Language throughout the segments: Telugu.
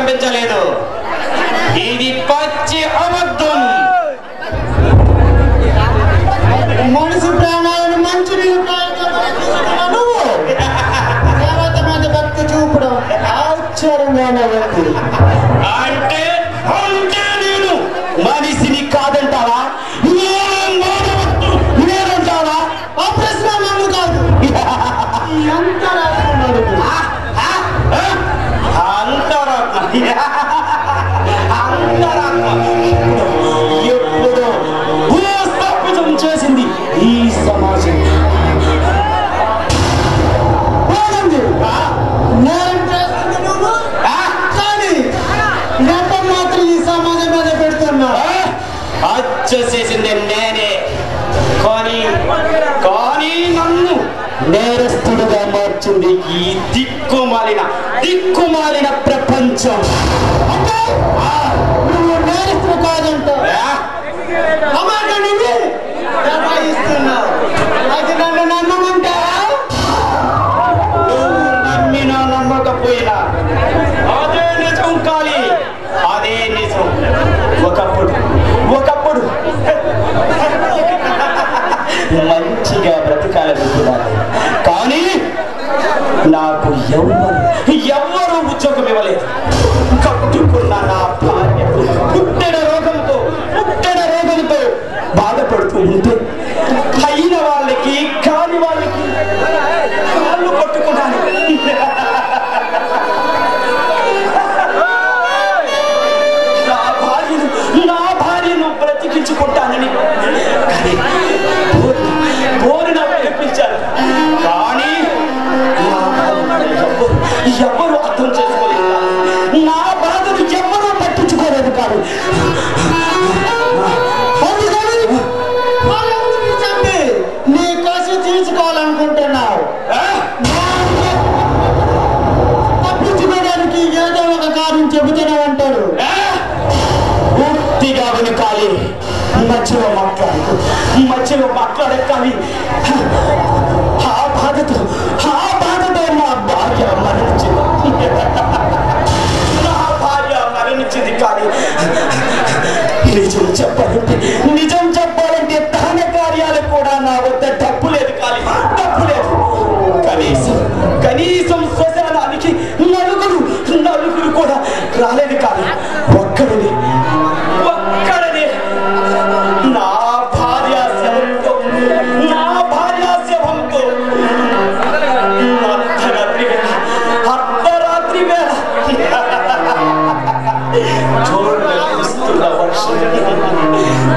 పంపించలేదు. ఇది పచ్చి అబద్ధం. మనిషి ప్రాణాలను మంచి నువ్వు దేవత మీద భక్తి చూపడం ఆశ్చర్యంగా ఉంది. అంటే అంటే నేను మనిషిని కాదంటావా? నేనంటావా? ఆ ప్రశ్న నన్ను కాదు, ఎప్పుడో భూస్థాపితం చేసింది ఈ సమాజం. నేను చేస్తుంది నువ్వు కానీ నెపం మాత్రం ఈ సమాజం మీద పెడుతున్నా. హత్య చేసింది నేనే, కానీ నన్ను నేరస్తుడుగా మార్చింది ఈ దిక్కుమాలిన ప్రపంచం. అంటే నువ్వు నేరస్తుడు కాదంటావు, నువ్వు నిర్వహిస్తున్నావు. అది నన్ను నమ్మమంటావా? నువ్వు నమ్మినా నమ్మకపోయినా అదే నిజం. కాలి అదే నిజం. ఒకప్పుడు మంచిగా బ్రతకాలనుకున్నాను, కానీ నాకు ఎవ్వరూ ఉద్యోగం ఇవ్వలేదు. కట్టుకున్న నా భార్య పుట్టిన రోగంతో బాధపడుతూ ఉంటే అయిన వాళ్ళకి కాని వాళ్ళకి కాళ్ళు పట్టుకున్నాను. నా భార్యను బ్రతికించుకుంటానని బోరిన పిలిపించాను, కానీ ఎవరు అర్థం చేసుకోలేదు. నా బాధను ఎవరూ పట్టించుకోలేదు. కాదు నీ కసి తీసుకోవాలనుకుంటున్నావు. తప్పించుకోవడానికి ఏదో ఒక కారణం చెబుతూనే ఉంటాడు. పూర్తిగా వెనుకాలి మధ్యలో మాట్లాడే కానీ ఆ బాధతో మా భార్య మరణించింది. కానీ నిజం చెప్పాలంటే దాన కార్యాలు కూడా నా వద్ద డబ్బు లేదు. కనీసం శ్మశానానికి నలుగురు కూడా రాలేదు. కానీ ఒక్కడిని నా భార్య శవంతో అర్ధరాత్రి వేళ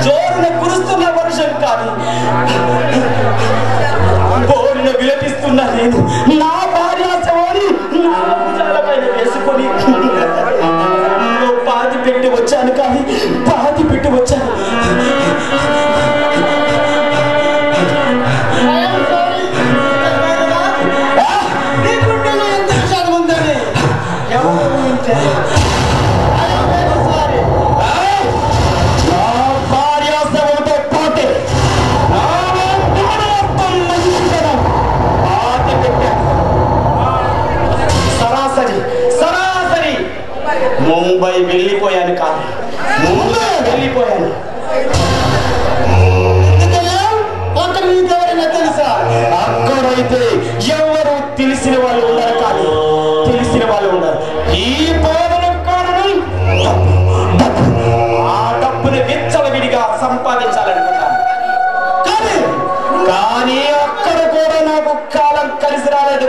జోరున కురుస్తున్న వర్షం కానీ బోరున విలపిస్తున్నా నేను నా భార్య శవాన్ని నా భుజాలపైన వేసుకొని పాతి పెట్టి వచ్చాను. ముంబై వెళ్ళిపోయాను. అక్కడైతే ఎవరు తెలిసిన వాళ్ళు ఉన్నారు. ఈ బాధలకు కారణం ఆ డబ్బుని విచ్చలవిడిగా సంపాదించాలనుకున్నాను. కానీ అక్కడ కూడా నాకు కాలం కలిసి రాలేదు.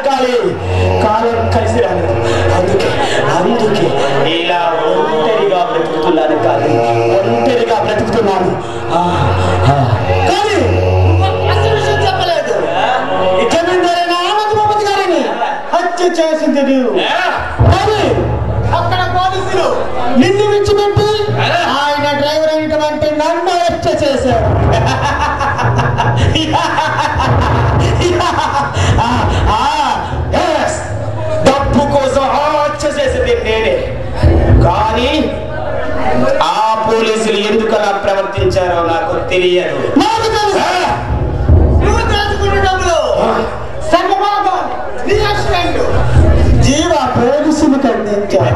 అందుకే ఇలా ఒంటరిగా బ్రతుకుతున్నాను. కానీ చెప్పలేదు. హత్య చేసింది నువ్వు. అక్కడ పోలీసులు నిన్ను విడిచిపెట్టి ఆయన డ్రైవర్ అయినటువంటి నన్ను హత్య చేశాడు. డబ్బు కోసం హత్య చేసింది నేనే. కానీ ఆ పోలీసులు ఎందుకు అలా ప్రవర్తించారో నాకు తెలియదు. నువ్వు తెలుసుకున్న డబ్బులు జీవ పోలీసులు ఖండించారు.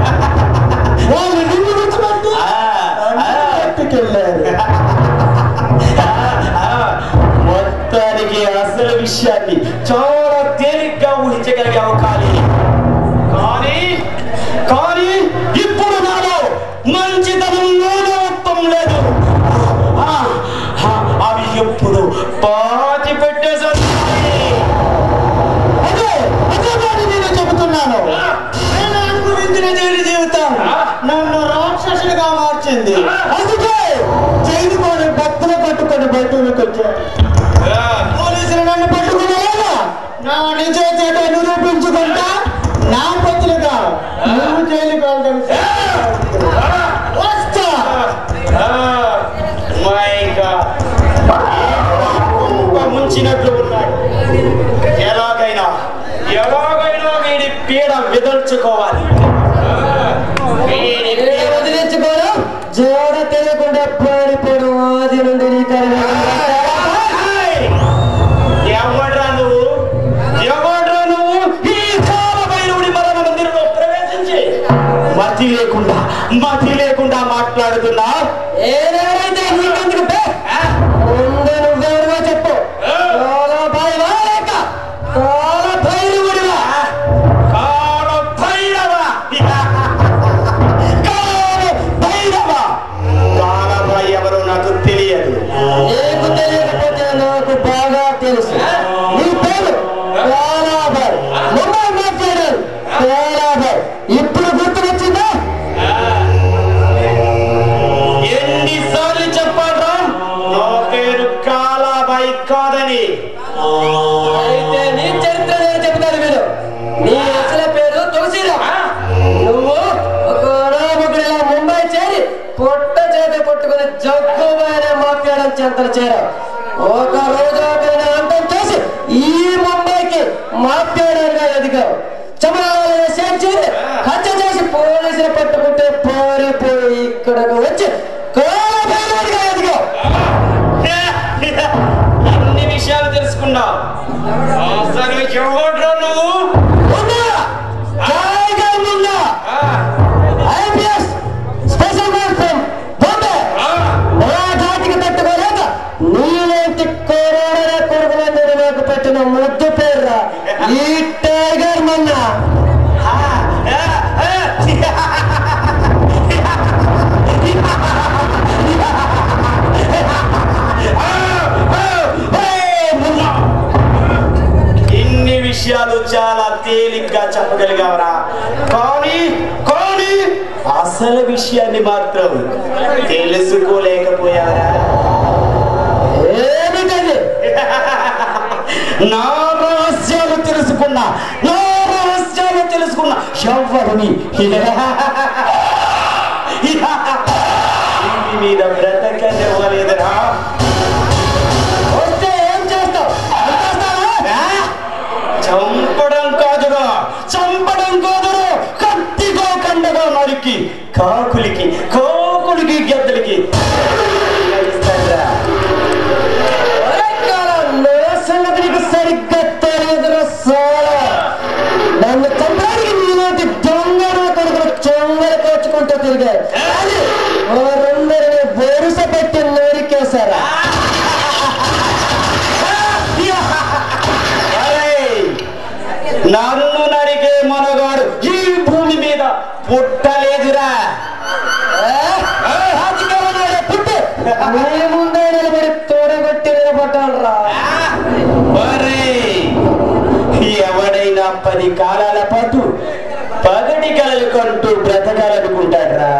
వచ్చింది. అందుకే జైలుకోని భక్తులు పట్టుకొని బయటకు వచ్చారు. పోలీసులు నన్ను పట్టుకునేలా నా నిజేత నిరూపించుకుంటా నా పొత్తులుగా నువ్వు జైలుకు వెళ్తాను. వస్తా ముంచినట్లు ఉన్నాడు. ఎలాగైనా వీడి పీడ విదల్చుకోవాలి. వదిలించుకోవడం జోడ తెలియకుండా పారిపోవడం ఆది నుండి ఎవడ్రా నువ్వు ఈ కాలభైరవుడి మరణ మందిరంలో ప్రవేశించి మతి లేకుండా మాట్లాడుతున్నా. ఏదైతే నీకెందుకు నువ్వెవరిగా చెప్పు. ఎవరు నాకు తెలియదు. నీకు తెలియకపోతే నాకు బాగా తెలుసు. నీ పేరు కాలాభాయ్. ముంబై మాట్లాడారు కాలాభాయ్. ఇప్పుడు గుర్తుకొచ్చిందా? ఎన్నిసార్లు చెప్పాడ్రా నా పేరు కాలాభాయ్ కాదని? అయితే నీ చరిత్ర నేను చెప్తాను మీరు. నీ అసలు పేరు తులసిరామ్. నువ్వు ఒక అనామకుడిలా ముంబై చేరి పొట్ట చేత పట్టుకుని జగ్గుమైన మాఫియాడం చెంతలు చేరావు. ఒక రోజు అంతం చేసి ఈ ముంబైకి మాఫియాడాలుగా ఎదిగావు. చమరాలను చేర్చి హత్య చేసి పోలీసులు పట్టుకుంటే పారిపోయి ఇక్కడకు వచ్చి కాలభైరవుడిగా ఎదిగావు. అన్ని విషయాలు తెలుసుకున్నావు. అసలు ఎవడ్రా నువ్వు? IPS special man from Bombay. నా ధాటికి తట్టుకోలేక నీలాంటి కోరాడ కొడుకులందరూ నాకు పెట్టిన ముద్దు పేర్రా ఈ టైగర్ మన్న. ఇన్ని విషయాలు చాలా తేలిగ్గా చెప్పగలిగావరా. కానీ అసలు విషయాన్ని మాత్రం తెలుసుకోలేకపోయావరా. ఏమిటది? నా రహస్యాలు తెలుసుకున్నా ఎవరిని మీద బ్రతకనివ్వలేదురా. వస్తే ఏం చేస్తావు? చంపడం కాదురా కత్తితో కండగా నరికి కాకులకి గద్దలకి సంగతికి సరిగ్గా తెలియదురా. నన్ను చంపడానికి నీలాంటి దొంగ కొడుకులు చొంగలు కోచుకుంటూ తిరిగారు. వారందరినీ వరుస పెట్టి నరికేశారా? నన్ను నరికే మనగాడు ఈ భూమి మీద పుట్టలేదురా. పుట్టు నీ ముందే నిలబడి తోడగొట్టి నిలబడ్డాడురా. ఎవడైనా 10 కాలాల పాటు పగటి కలలు కంటూ బ్రతకాలనుకుంటాడ్రా.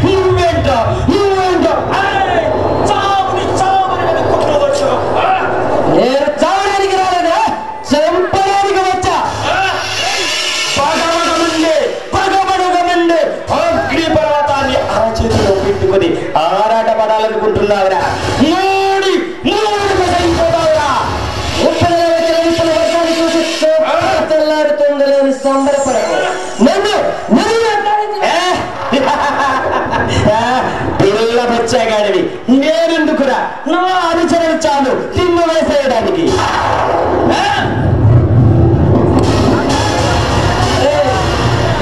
నువ్వేంటో నేను చావడానికి రాలేదా, చంపడానికి వచ్చా. పగమడుగమండే అగ్ని పర్వతాన్ని ఆ చేతిలో పెట్టుకుని ఆరాట పడాలనుకుంటున్నావురా. తెల్లారుతుందని సంబరపడకు. పిల్ల బచ్చాగాడివి నేనెందుకురా? నా అనుచరణ చాలు నిన్ను వేసేయడానికి.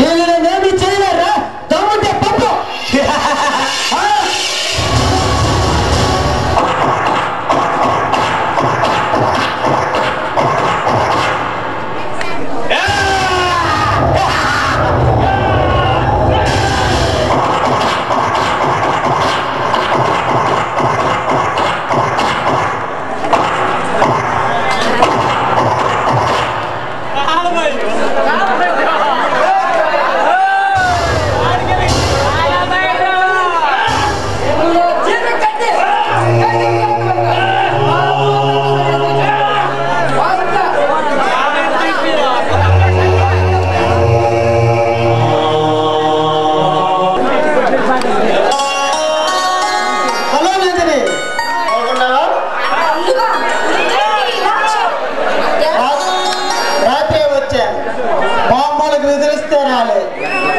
నేనేమి చేయలేరా? తమ్ముంటే పప్పు.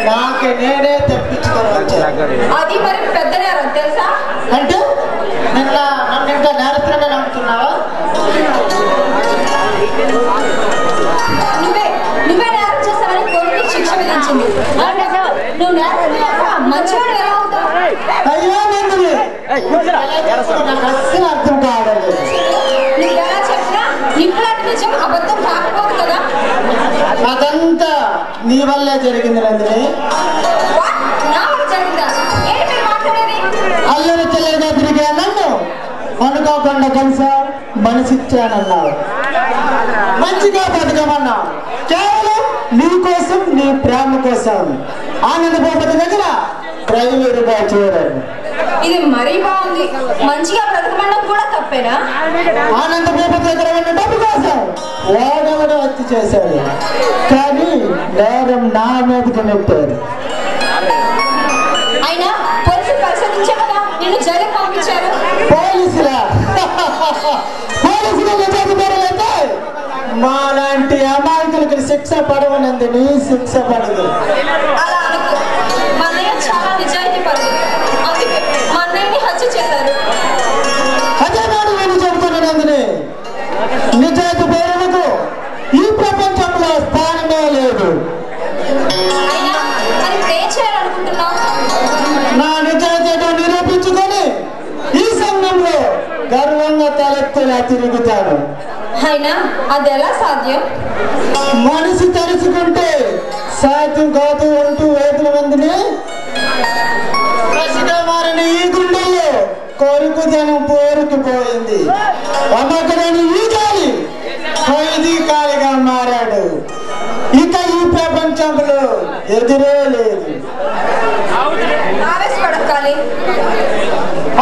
నాకే నేనే తెప్పించుకొని వచ్చాను. అది మరి పెద్ద నేరం తెలుసా? అంటే నన్ను ఇంకా నేరస్తులుగా నమ్ముతున్నావా? నువ్వే నేరం చేస్తావని కోర్టు శిక్ష విధించింది. నువ్వు నేరం మంచివాడు ఎలా అవుతావు? అయ్యో నాకు అస్సలు అర్థం కావడం. నువ్వు ఎలా చెప్పినా ఇట్లాంటి నిజం అబద్ధం కాకపోదు కదా. అదంతా నీ వల్లే జరిగింది నందిని. నా వల్ల జరిగిందా? ఏంటి మీరు మాట్లాడేది? అల్లరి చెల్లెలుగా తిరిగే నన్ను అనుకోకుండా కలిసా మనసిచ్చానన్నావు, మంచిగా బతకమన్నావు. కేవలం నీ కోసం, నీ ప్రేమ కోసం ఆనంద భూపతి దగ్గర డ్రైవర్గా చేరాడు. ఇది మరీ బాగుంది. మంచిగా బ్రతకమడం కూడా తప్పేనా? ఆనంద భూపతి దగ్గర ఉన్న డబ్బు కోసం వాడెవడో హత్య చేశాడు, కానీ నేరం నా మీదకి నెట్టారు. అయినా పోలీసులు పరిశోధించే కదా నిన్ను జైలుకి పంపించారు. పోలీసులా? పోలీసులు నిజాధికారులైతే మా లాంటి అమాయకులకి శిక్ష పడవనందుని శిక్ష పడదు. అలా అనుకో. మా అన్నయ్య చాలా నిజాయితీ పడదు, అందుకే మా అన్నయ్యని హత్య చేశారు. అదే నాడు నేను చెబుతున్నానందుని నిజాయితీ పేరులకు ఈ ప్రపంచంలో స్థానమే లేదు. అయినా మరి ఏం చేయాలనుకుంటున్నావు? నా నిజాయితీతో నిరూపించుకొని ఈ సంఘంలో గర్వంగా తలెత్తేలా తిరుగుతాను. అయినా అది ఎలా సాధ్యం? మనసు తలుచుకుంటే సాధ్యం కాదు అంటూ వేతుల మందిని కసిగా మారిన ఈ గుండెల్లో కొరుకు జనం పోరుకుపోయింది. అమ్మకరని ఈ గాలి ఖైదీ కాలిగా మారాడు. ఇక ఈ ప్రపంచంలో ఎదురే లేదు. ఆవేశపడకాలి.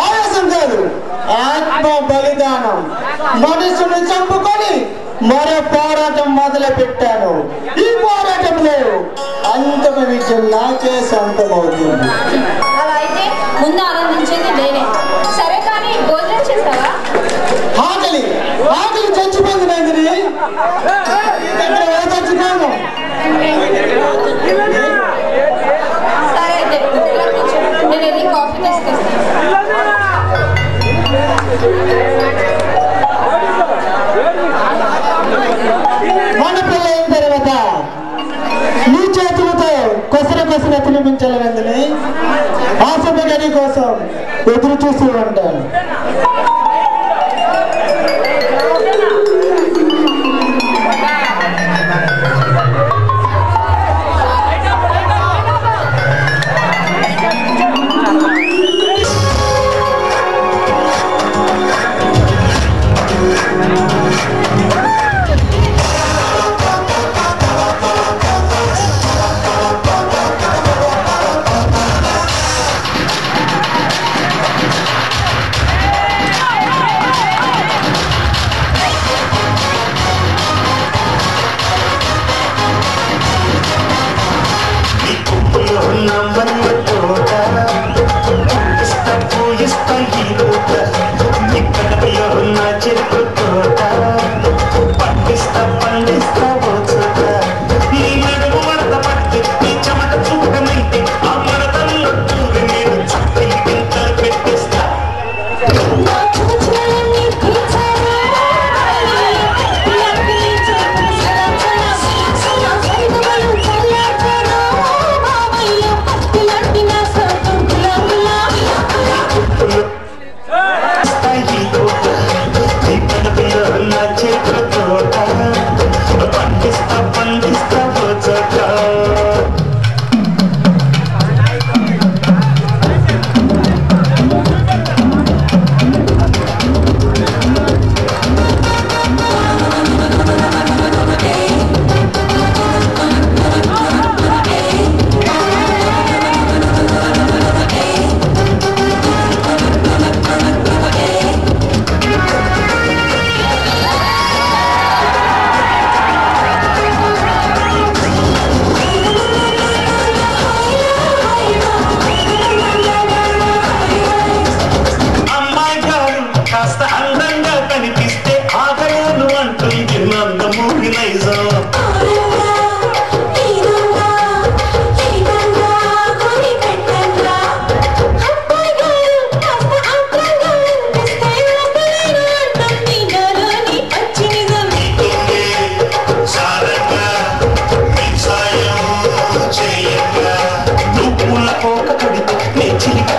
ఆవేశం కాదు, ఆత్మ బలిదానం. మనసును చంపుకొని మరో పోరాటం మొదలు పెట్టాను. ఈ పోరాటంలో అంతిమ విజయం నాకే సొంతమవుతుంది. అలా అయితే ముందు ఆనందించేది నేనే. సరే కానీ భోజనం చేస్తావా? ఆకలి ఆకలి చచ్చిపోయింది నందిని. చచ్చిపోను. సరే అయితే ఇలా కూర్చో. నేను వెళ్ళి కాఫీ తీసుకొస్తాను. మన పిల్ల అయిన తర్వాత నీ చేతులతో కొసర తినిపించాలి నందిని. ఆశప గడి కోసం ఎదురు చూస్తూ ఉంటాను.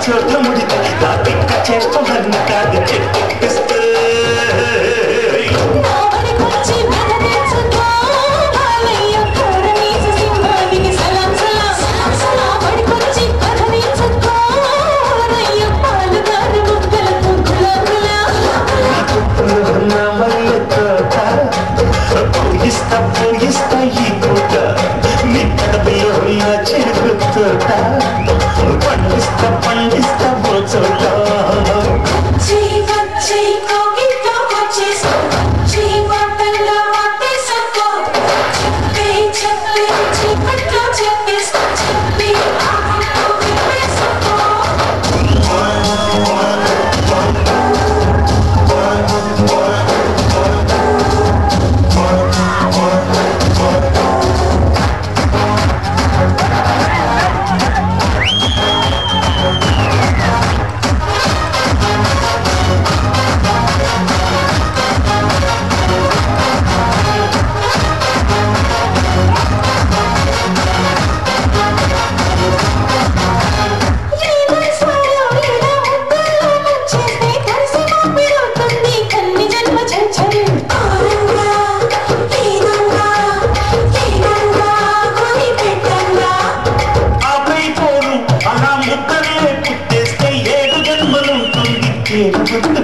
చోట్ల ముడితే దాటిక్క చేస్తున్న కాదు చెప్పిస్తే పూయిస్తా ఈ పూట నీ పదవిలో నా చెరుకు తోట పండిస్తా చోట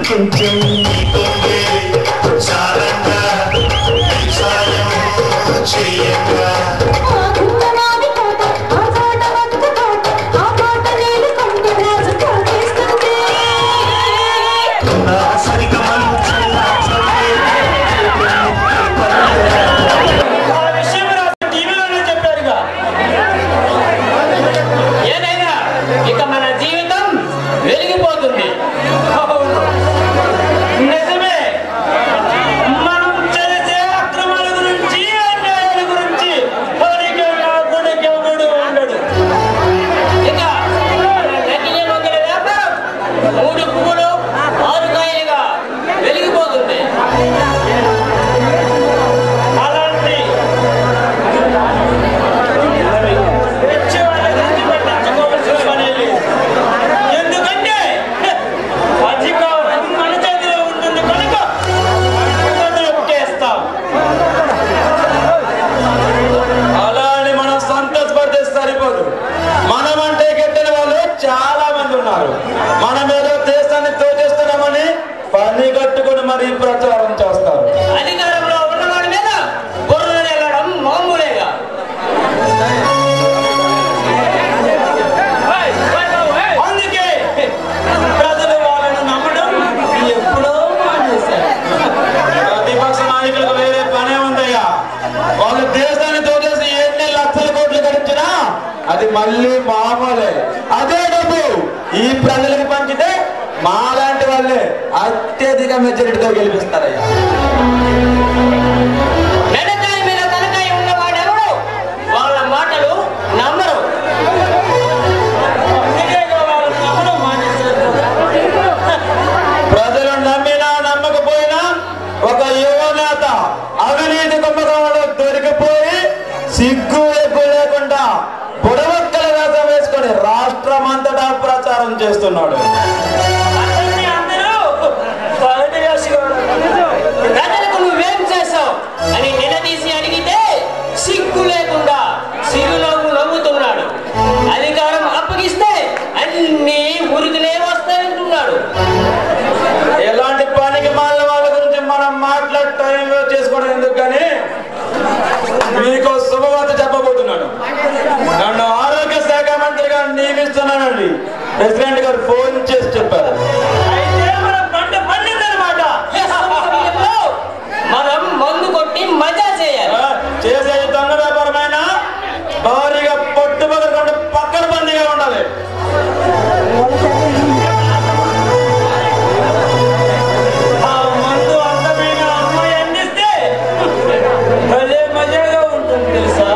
కొంచెం చాలంగా సాయం చెయ్యంగా ప్రచారం చేస్తారు. అధికారంలో ఉన్నవాడి మీద బుర్ర వెళ్ళడం మామూలేగా. అందుకే ప్రజలు వాళ్ళను నమ్మడం ఎప్పుడో మానేశారు. ప్రతిపక్ష నాయకులకు వేరే పనే ఉందయ్యా. వాళ్ళు దేశాన్ని తోచేసి ఎన్ని లక్షల కోట్లు గడించినా అది మళ్ళీ మామూలే. అదే డబ్బు ఈ ప్రజలకు పంచితే మాలాంటి వాళ్ళే అత్యధిక మెజారిటీతో గెలిపిస్తారయ్యా. మెడకాయ మీద తలకాయ ఉన్నవాడెవడు వాళ్ళ మాటలు నమ్మరు. ప్రజలు నమ్మినా నమ్మకపోయినా ఒక యువనేత అవినీతి కుంభకోణంలో దొరికిపోయి సిగ్గు ఎగ్గు లేకుండా బుడవక్కల వేషం వేసుకొని రాష్ట్రమంతటా ప్రచారం చేస్తున్నాడు. ప్రజలకు నువ్వేం చేసావు అని నిలదీసి అడిగితే సిగ్గు లేకుండా సిగ్గులోకి నవ్వుతున్నాడు. అధికారం అప్పగిస్తే అన్ని ఉరికిలే వస్తాయంటున్నాడు. ఎలాంటి పనికి మాలిన వాళ్ళ గురించి మనం మాట్లాడి టైం వేస్ట్ చేసుకోవడం ఎందుకు కానీ మీకు శుభవార్త చెప్పబోతున్నాను. నన్ను ఆరోగ్య శాఖ మంత్రిగా నియమిస్తున్నానండి. ప్రెసిడెంట్ గారు ఫోన్ చేసి చెప్పారు. మనం మందు కొట్టి మజా చేయాలి. చేసే దొంగ వ్యాపారమైన భారీగా పొట్టు పగలకుండా పక్కన బందీగా ఉండాలి. ఆ మందు అందమైన అమ్మాయి అందిస్తే భలే మజాగా ఉంటుంది తెలుసా.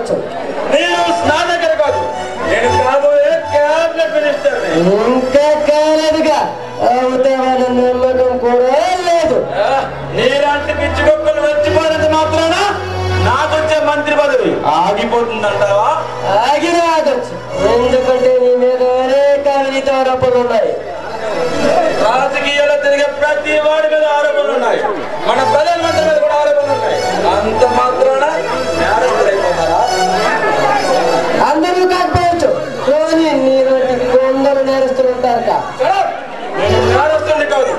కావచ్చు. నేను స్నాతకుడు కాదు, నేను కాబోయే క్యాబినెట్ మినిస్టర్. ఇంకా కాలేదుగా, అవుతావన్న నమ్మకం కూడా లేదు. నీలాంటి పిచ్చి కుక్కలు వచ్చిపోయినంత మాత్రాన నాకొచ్చే మంత్రి పదవి ఆగిపోతుందంటావా? ఆగినా ఆగచ్చు, ఎందుకంటే నీ మీద అనేక అవినీతి ఆరోపణలు ఉన్నాయి. రాజకీయాల్లో తిరిగే ప్రతి వాడి మీద ఆరోపణలు ఉన్నాయి. మన ప్రధానమంత్రి మీద కూడా ఆరోపణలు ఉన్నాయి. అంత మాత్రాన నేరస్తులైపోతారా? అందరూ కాకపోవచ్చు, కానీ నీలాంటి కొందరు నేరస్తులు ఉంటారు. నేను నేరస్తుని కాదు.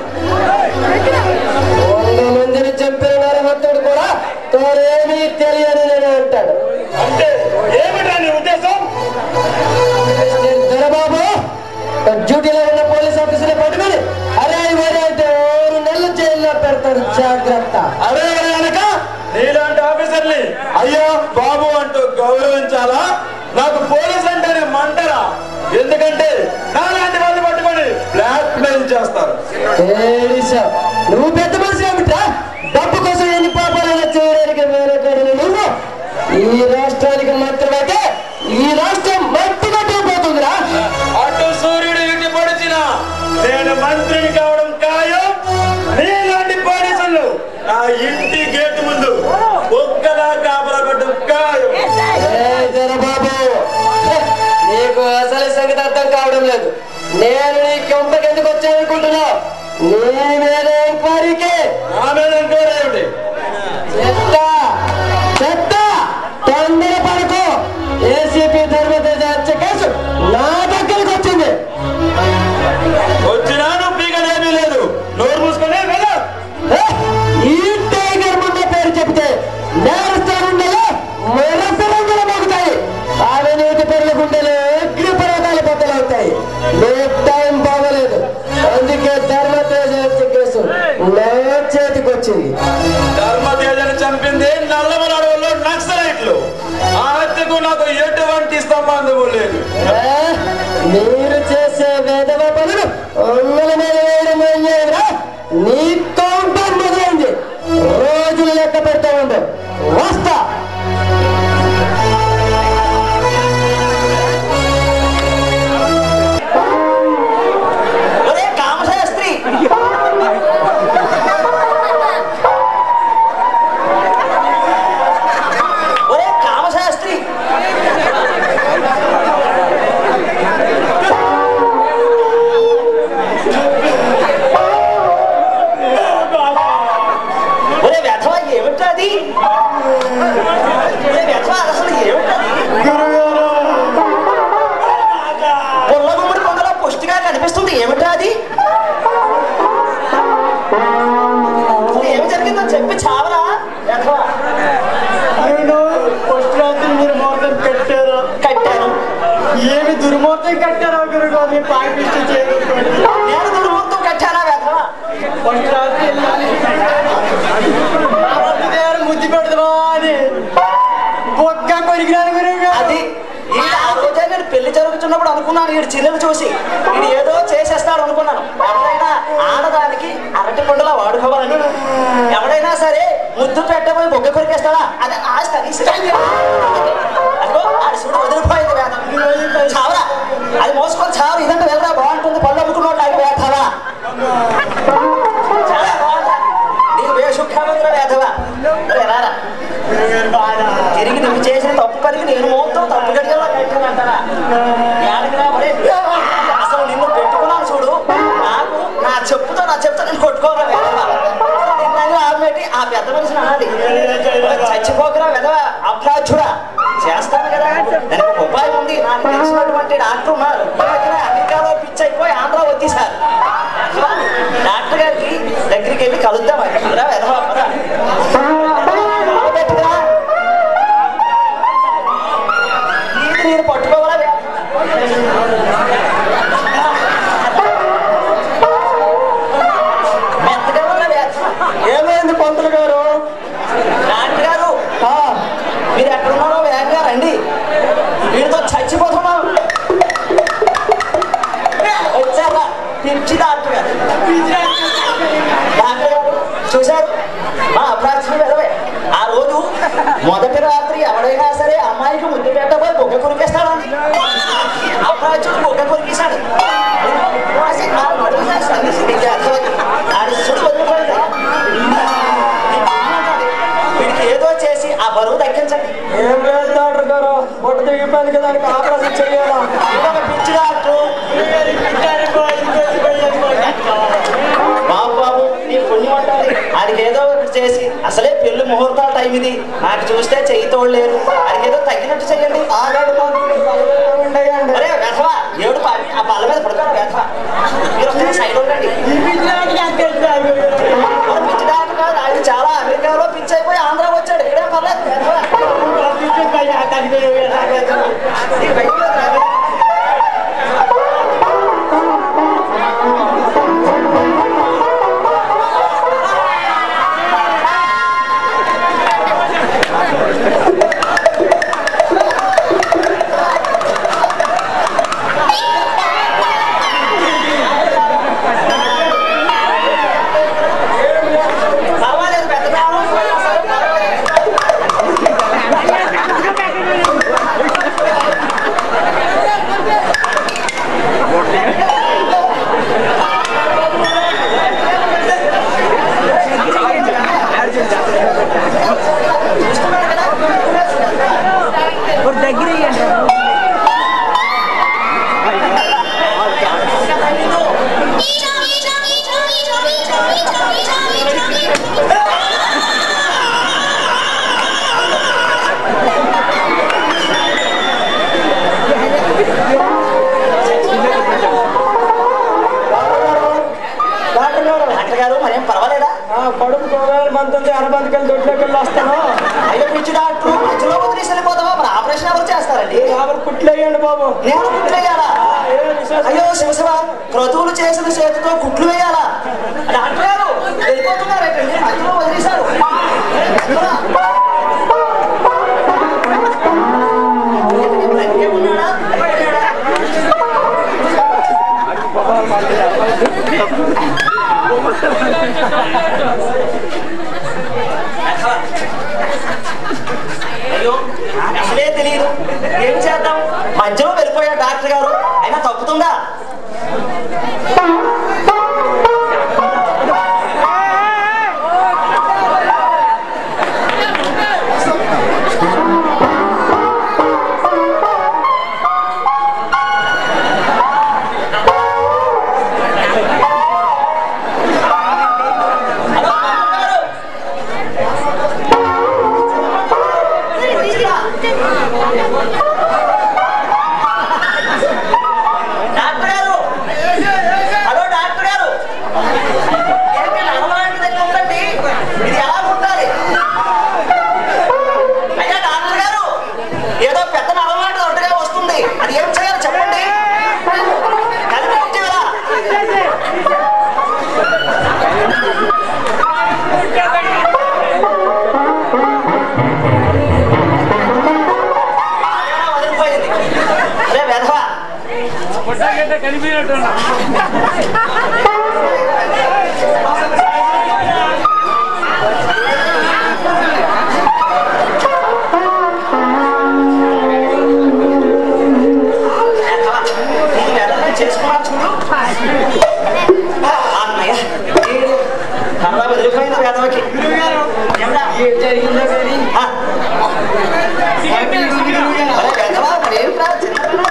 100 మందిని చంపిన నరహత్తుడు కూడా తోరేమీ తెలియని నేను అంటాడు. అంటే ఏమిటా నీ ఉద్దేశం? దొరబాబు డ్యూటీలో ఉన్న పోలీస్ ఆఫీసర్ని పట్టుకుని అరే ఇవరే అంటే 6 నెలలు జైల్లో పెడతారు, జాగ్రత్త. అదే కనుక నీలాంటి ఆఫీసర్ని అయ్యో బాబు అంటూ గౌరవించాలా? నాకు పోలీస్ అంటేనే మంటరా? ఎందుకంటే నాలాంటి వాళ్ళు పట్టుకొని బ్లాక్ మెయిల్ చేస్తారు. నువ్వు పెద్ద మనిషి ఏమిట్రా? డబ్బు కోసం ఎన్ని పాపాలైనా చేయడానికి వేరే నువ్వు ఈ రాష్ట్రానికి మాత్రమైతే ఈ రాష్ట్రం మట్టి కట్టుకుపోతుందిరా. అటు సూర్యుడు ఇటు పొడిచిన నేను మంత్రిని కావడం ఖాయం. నీలాంటి పోలీసులు నా ఇంటి గేట్ ముందు ఒక్కలా కాపలా పెట్టడం ఖాయం. బాబు, నీకు అసలు సంగతి అర్థం కావడం లేదు. నేను నీ కొంపకి ఎందుకు వచ్చాననుకుంటున్నావు? నీ మీద ఎంక్వైరీకి. నా మీద ఎంక్వైరీ ఏమిటి? చెత్త తొందర పడుకో. ఏసీపీ ధర్మతేజ హత్య కేసు నా దగ్గరికి వచ్చింది. వచ్చినా నువ్వు పీకనేమీ లేదు. నోరు మూసుకొని వెళ్ళు. ఈ టైగర్ ముందు పేరు చెప్తే నేరస్థానంలో మొరస రంగులు మోగుతాయి. అవినీతి పెళ్ళ గుండెలు అగ్ని పర్వతాలు బద్దలవుతాయి. టైం బాగలేదు, అందుకే ధర్మతేజ హత్య కేసు నా చేతికి వచ్చింది. ధర్మతేజను చంపింది నల్లమల అడవుల్లో నక్సలైట్లు. ఆ హత్యకు నాకు ఎటువంటి సంబంధము లేదు. మీరు చేసే వేదవ పనులు ఒంగల మీద వేయడం అయ్యేరా. నీ కౌంటర్ మొదలైంది. రోజులు లెక్క పెడతా ఉండు, వస్తా. కామశాస్త్రి, ఒరే కామశాస్త్రి, ఒరే వ్యథవా ఏమిటది? ఒరే వ్యథవా అసలు ఏమిటది? పుల్లగుమ్మడి కొంగలో పుష్టిగా కనిపిస్తుంది, ఏమిటా అది? ఏమి జరిగిందో చెప్పి చావరా వ్యథవా. దుర్ముహూర్తం కట్టారు. కట్టాను. ఏమి దుర్ముహూర్తం కట్టారో గురుగారు పాకిస్తూ చేయలేదు. నేను దుర్ముహూర్తం కట్టానా వ్యథవా? ముద్దు పెడదామా అని బొక్క కొరికినాను గురువు. అది ఆ రోజే నేను పెళ్లి జరుగుతున్నప్పుడు అనుకున్నాను, వీడు చిన్నలు చూసి వీడు ఏదో చేసేస్తాడు అనుకున్నాను. ఎవరైనా ఆడదానికి అరటి పండులా వాడుకోవాలని, ఎవడైనా సరే ముద్దు పెట్టబోయి బొగ్గ కొరికేస్తాడా? అది ఆస్తి. అదిగో ఆడిసుడు వదిలిపోయింది వేద. చావరా, అది మోసుకొని చావు. ఇదంటే వెళ్ళరా, బాగుంటుంది. పళ్ళు అమ్ముకున్నోట్లాగా వేధవా. చాలా బాగుంటా నీకు వేసుఖామంగా వేధవా. రారా, తిరిగి నువ్వు చేసిన తప్పు పనికి నేను మోపుతావు. తప్పు గడిగల్లో కట్టానంటారా? అసలు నిన్ను పెట్టుకున్నాను చూడు. నాకు నా చెప్పుతో నేను కొట్టుకోరా వెధవా. నిన్న ఆమెటి ఆ పెద్ద మనిషిని అన్నది, చచ్చిపోకరా వెధవా అప్రాచుడా. చేస్తాను కదా, దానికి ఒక ఉపాయం ఉంది. నాకు తెలిసినటువంటి డాక్టర్ ఉన్నారు. అమెరికాలో పిచ్చి అయిపోయి ఆంధ్ర వచ్చేసారు. డాక్టర్ గారికి దగ్గరికి వెళ్ళి కలుద్దాం. వెధవా పెట్టుకురా. నేను పట్టుకోవాలా? ఏమైంది పంతులు గారు? డాక్టర్ గారు మీరు ఎక్కడున్నారో వేగంగా రండి. వీడితో చచ్చిపోతున్నాం. అమ్మాయికి ముద్దు పెట్టబోయి బొగ్గ కొరికేస్తాడు. అప్రాచుడు బొగ్గ కొరికేశాడు. వీడికి ఏదో చేసి ఆ బరువు తగ్గించండి. ఏం లేదు డాక్టర్ గారు, పొట్ట దిగిపోయింది కదా, దానికి ఆపరేషన్ చేయాలా? పిచ్చి డాక్టర్ బాబు నీ పుణ్యం ఉంటుంది. ఆడికి ఏదో ఒకటి చేసి, అసలే పెళ్లి ముహూర్తాల టైం ఇది, నాకు చూస్తే చెయ్యి తోడలేరు, ఆడికి ఏదో తగ్గినట్టు చెయ్యండి. అరే వెధవా, ఏడు పాపి ఆ బల్ల మీద పడుకోండి వెధవా. మీరు ఒకసారి సైడ్ ఉండండి. పిచ్చి డాక్టర్ కాదు, ఆయన చాలా అమెరికాలో పిచ్చి అయిపోయి ఆంధ్ర వచ్చాడు. ఇక్కడే పర్లేదు వెధవా. కడుపు తోగాలి మంతుంది, అరబందికలు దొడ్లోకి వస్తాను. అయ్యో పిచ్చి డాక్టర్, మధ్యలో వదిలేసి వెళ్ళిపోతావా? మరి ఆపరేషన్ ఎవరు చేస్తారండి? కుట్లు వేయండి బాబు. నేను కుట్లు వేయాలా? అయ్యో శివశివ, క్రతువులు చేసిన చేతితో కుట్లు వేయాలా? డాక్టర్ గారు వెళ్ళిపోతున్నారేటండి, మధ్యలో వదిలేశారు. అయ్యో అసలే తెలియదు, ఏం చేద్దాం? మధ్యలో వెళ్ళిపోయాడు డాక్టర్ గారు, అయినా తప్పుతుందా?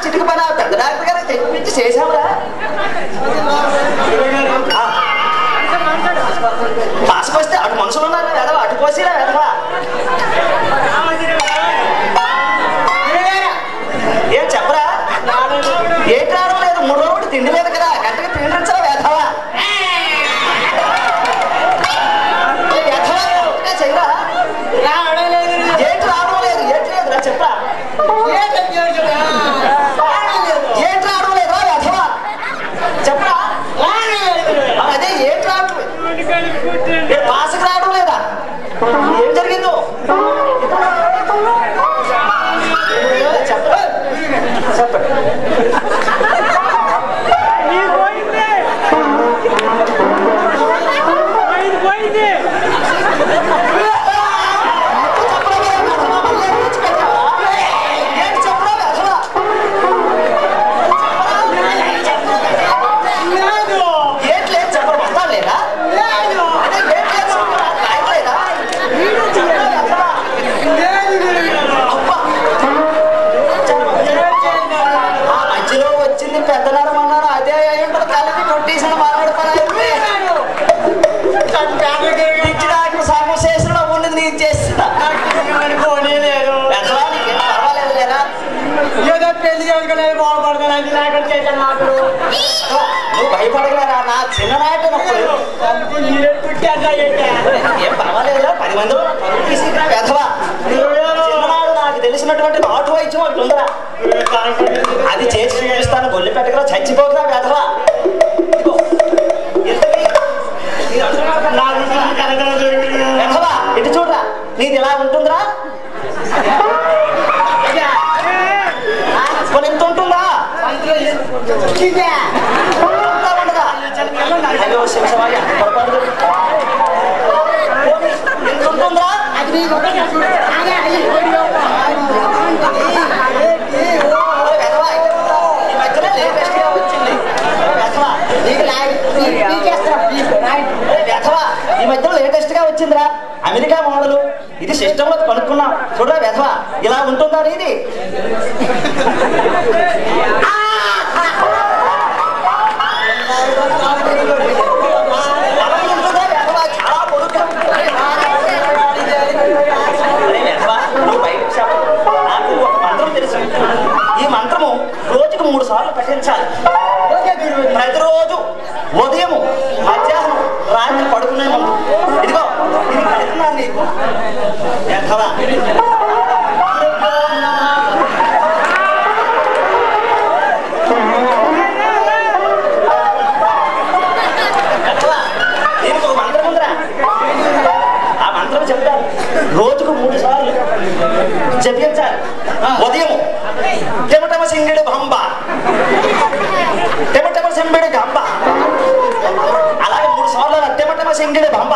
చిటికి పని పెద్ద డాక్టర్ గారు తెప్పించి చేసావురా? చిన్ననాటప్పుడు ఏం పర్వాలేదు 10 మందిలో పరుగు తీసుకురా వెధవా. చిన్ననాడు నాకు తెలిసినటువంటి నాటు వైద్యం ఒకటి ఉందరా, అది చేసి చూపిస్తాను. గొల్లి పెట్టకరా, చచ్చిపోతున్నా వెధవా. వెధవా ఇటు చూడరా, నీది ఎలా ఉంటుందిరా? ఎంత ఉంటుందా? ఉండదా? అయ్యో శివశివాయ పొరపాటు. ఎంత ఉంటుందా? ఈ మధ్యలో లేటెస్ట్ గా వచ్చిందిరా అమెరికా మోడలు. ఇది సిస్టమ్ లో కనుక్కున్నాం. చూడరా వెధవా, ఇలా ఉంటుందా ఇది? చాలా పొడుగ్గా నాకు ఒక మంత్రం తెలుసు. ఈ మంత్రము రోజుకు 3 సార్లు పఠించాలి. ప్రతిరోజు ఉదయం, మధ్యాహ్నం, రాత్రి పడుకునే ముందు. ఇదిగో ఇది పెడుతున్నాను నీకు. దీనికి ఒక మంత్రం ఉందిరా. ఆ మంత్రం చెప్తాను. రోజుకు 3 సార్లు జపించాలి. ఉదయం టెమటమ సింగిడి బంబ, టెమటమ సింగిడి గంబ. అలాగే 3 సార్లు టెమటమ సింగిడి బంబ,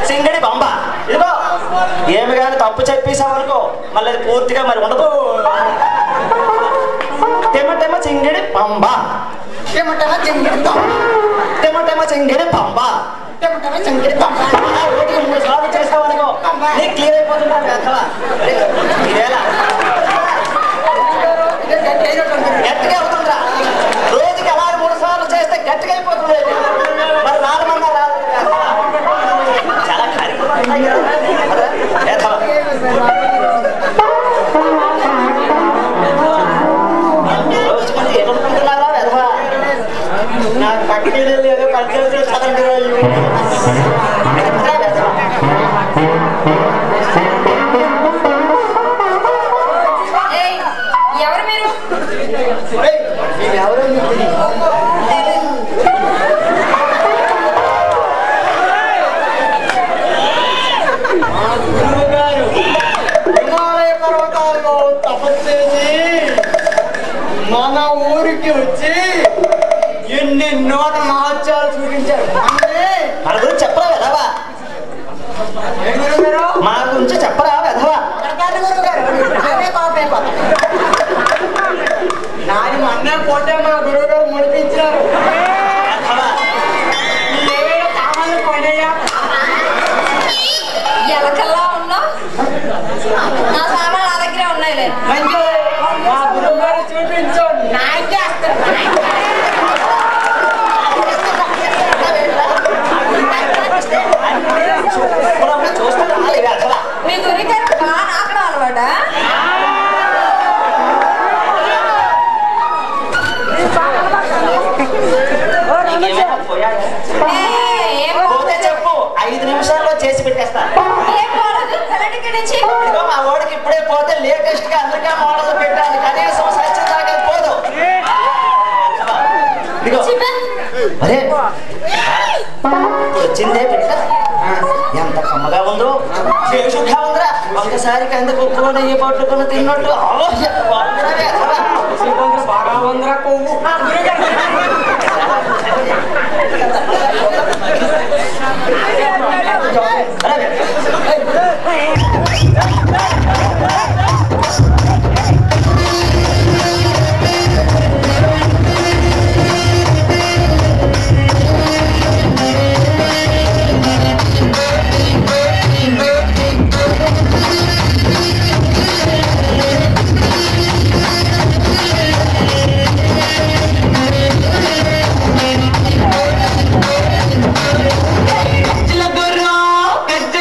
సింగిడి బంబ. ఇదిగో ఏమి కానీ తప్పు చెప్పేసామనుకో మళ్ళీ అది పూర్తిగా మరి ఉండదు. టెమటమ సింగిడి పంబ, టెమటమ సింగిడి పంబ, టెమటమ సింగిడి పంబ, టెమటమ సింగిడి పంబ. 3 సార్లు చేసామనుకో నీకు క్లియర్ అయిపోతున్నాను కదా. ఇదేలా గట్టిగా అవుతుందిరా. రోజుకి అలా 3 సార్లు చేస్తే గట్టిగా అయిపోతుంది. మరి 4 మంది రాదు. చాలా రోజు మంది ఏమనుకుంటున్నారా వెధవా? నాకు పక్కన లేదు పక్కన చేస్తానండి. ఎవరు మీరు? ఎవరు హిమాలయ పర్వతాల్లో తపస్సేసి మన ఊరికి వచ్చి ఎన్ని నూట మహత్యాలు చూపించారు. మన గురించి చెప్పరా వెధవా? మా గురించి చెప్పరా వెధవా? నాది మొన్న పోతే మా గురువు గారు ముడిపించారు. ఏమైనా సామాన్లు పోయినాయా? ఎలకల్లా ఉన్నా నా సామాన్లు నా దగ్గరే ఉన్నాయిలే. మంచి మా గురువు గారు చూపించు. మీ గురి గారు బాగా నాకడం అలవాట. పోతే చెప్పు, 5 నిమిషాల్లో చేసి పెట్టేస్తా. మా ఓడికి ఇప్పుడే పోతే లేటెస్ట్ గా అమెరికా మోడల్ పెట్టాలి. కనీసం సత్యం దాకా పోదు. అరే వచ్చిందే పెట్ట, ఎంత కమ్మగా ఉందో, శుభ్గా ఉందిరా. ఒక్కసారి కింద కుక్కుని నెయ్యి పట్టుకుని తిన్నట్టు బాగా ఉందిరా కొవ్వు. కజ్జి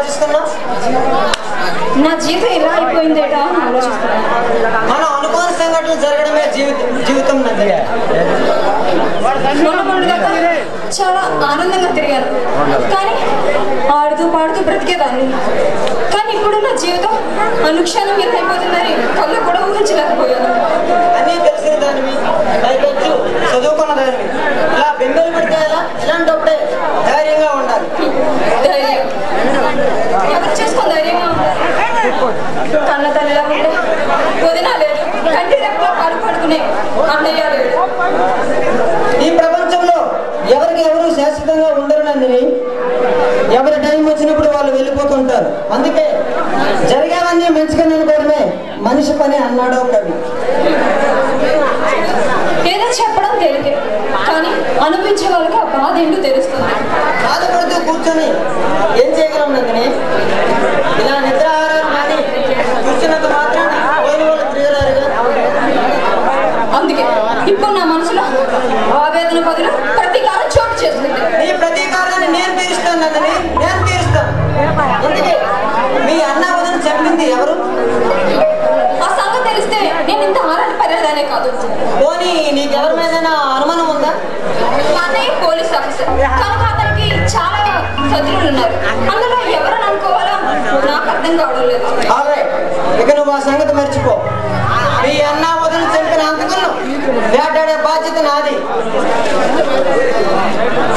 ఆలోచిస్తున్నావు? నా జీవితం ఇలా అయిపోయిందేటా అని ఆలోచిస్తున్నాను. మనం అనుకోని సంఘటనలు జరగడమే జీవితం నందిని. మొన్నదాకా చాలా ఆనందంగా తిరిగాను, కానీ ఆడుతూ పాడుతూ బ్రతికేదాన్ని. కానీ ఇప్పుడు నా జీవితం అనుక్షణం మీద అయిపోతుందని కళ్ళు కూడా ఊహించలేకపోయాను. అన్నీ తెలిసిన దానివి, పైకొచ్చు చదువుకున్న దానివి, ఇలా బెంగళూరు పెడితే ఎలా? ఇలాంటప్పుడే ధైర్యంగా ఉండాలి. ధైర్యం ఎవరు చేసుకొని ధైర్యంగా ఉండాలి? కన్న తల్లిలా ఉండే వదిన లేదు, కంటి రెప్పలో పాలు పడుకునే అన్నయ్య లేదు. ఈ ప్రపంచంలో ఎవరికి ఎవరు శాశ్వతంగా ఉండరు నందిని. ఎవరి టైం వచ్చినప్పుడు వాళ్ళు వెళ్ళిపోతుంటారు. అందుకే జరిగేవన్నీ మంచిగా అనుకోవడమే మనిషి పని అన్నాడో కవి. ఏదో చెప్పడం తేలికే, కానీ అనిపించే వాళ్ళకి ఆ బాధ ఏంటో తెలుస్తుంది. బాధపడుతూ కూర్చొని ఏం చేయగలం నందిని? ఇలా నిద్ర ఆహారం కానీ కూర్చున్నంత మాత్రాన పోయిన వాళ్ళు తిరగరారుగా. అందుకే ఇప్పుడు నా మనసులో ఆవేదన బదులు ప్రతీకారం చోటు చేస్తుంది. నీ ప్రతీకారాన్ని నేను తీరుస్తాను నందిని, నేను తీరుస్తాను. అందుకే మీ అన్న వదిన చెప్పింది ఎవరు? ఆ సంగతి తెలిస్తే నేను ఇంత ఆరాట పడేదానే కాదు. పోనీ నీకెవరి మీద అనుమానం ఉందా? మా అన్నయ్య పోలీస్ ఆఫీసర్ కనుక అతనికి చాలా శత్రువులు ఉన్నారు. అందులో ఎవరని అనుకోవాలో నాకు అర్థం కావడం లేదు. ఆల్రైట్, ఇక నువ్వు ఆ సంగతి మర్చిపో. మీ అన్న వదిన చంపిన అంతకులను వేటాడే బాధ్యత నాది.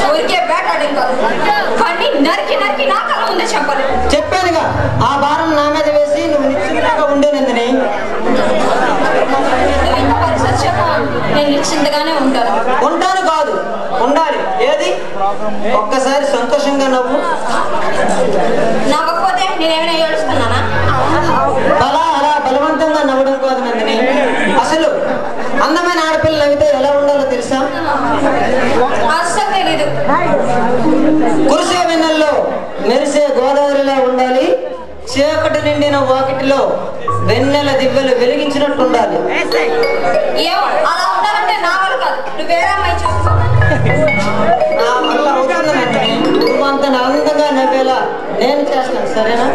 ఊరికే వేటాడేం కాదు, కానీ నరికి నరికి నా కళ్ళ ముందే చంపాలి. చెప్పానుగా, ఆ భారం నా మీద వేసి నువ్వు నిశ్చింతగా ఉండేనందుని. నువ్వు ఇంత పరిస్థితి వచ్చాక నేను నిశ్చింతగానే ఉంటాను. ఉంటాను కాదు, ఉండాలి. ఏది? ఒక్కసారి సంతోషంగా నవ్వు. నవ్వకపోతే నేనేమైనా ఏడుస్తున్నానా? అలా బలవంతంగా నవ్వడం కాదు నందిని. అసలు అందమైన ఆడపిల్ల నవ్వితే ఎలా ఉండాలో తెలుసా? అస్సలు తెలీదు. కురిసే వెన్నెల్లో మెరిసే గోదావరిలా ఉండాలి. చీకటి నిండిన వాకిటిలో వెన్నెల దివ్వెలు వెలిగించినట్టు ఉండాలి. ఏమో అలా ఉండాలంటే నా వల్ల కాదు, నువ్వు వేరే అమ్మాయి చూసుకో. నా వల్ల అవుతుంది నందిని. నువ్వు అంత ఆనందంగా నవ్వేలా నేను చేస్తాను, సరేనా?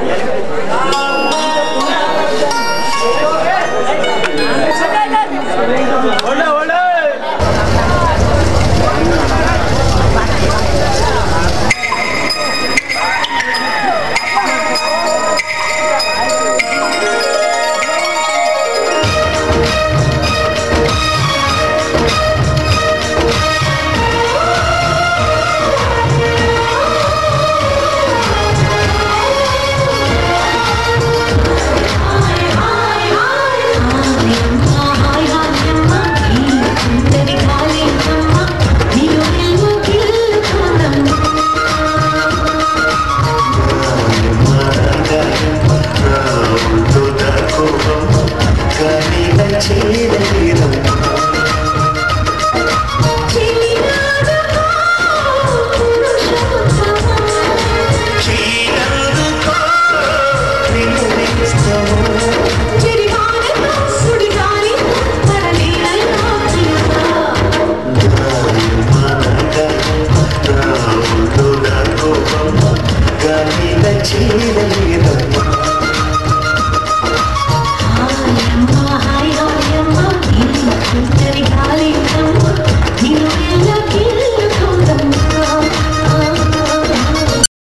Gani la chila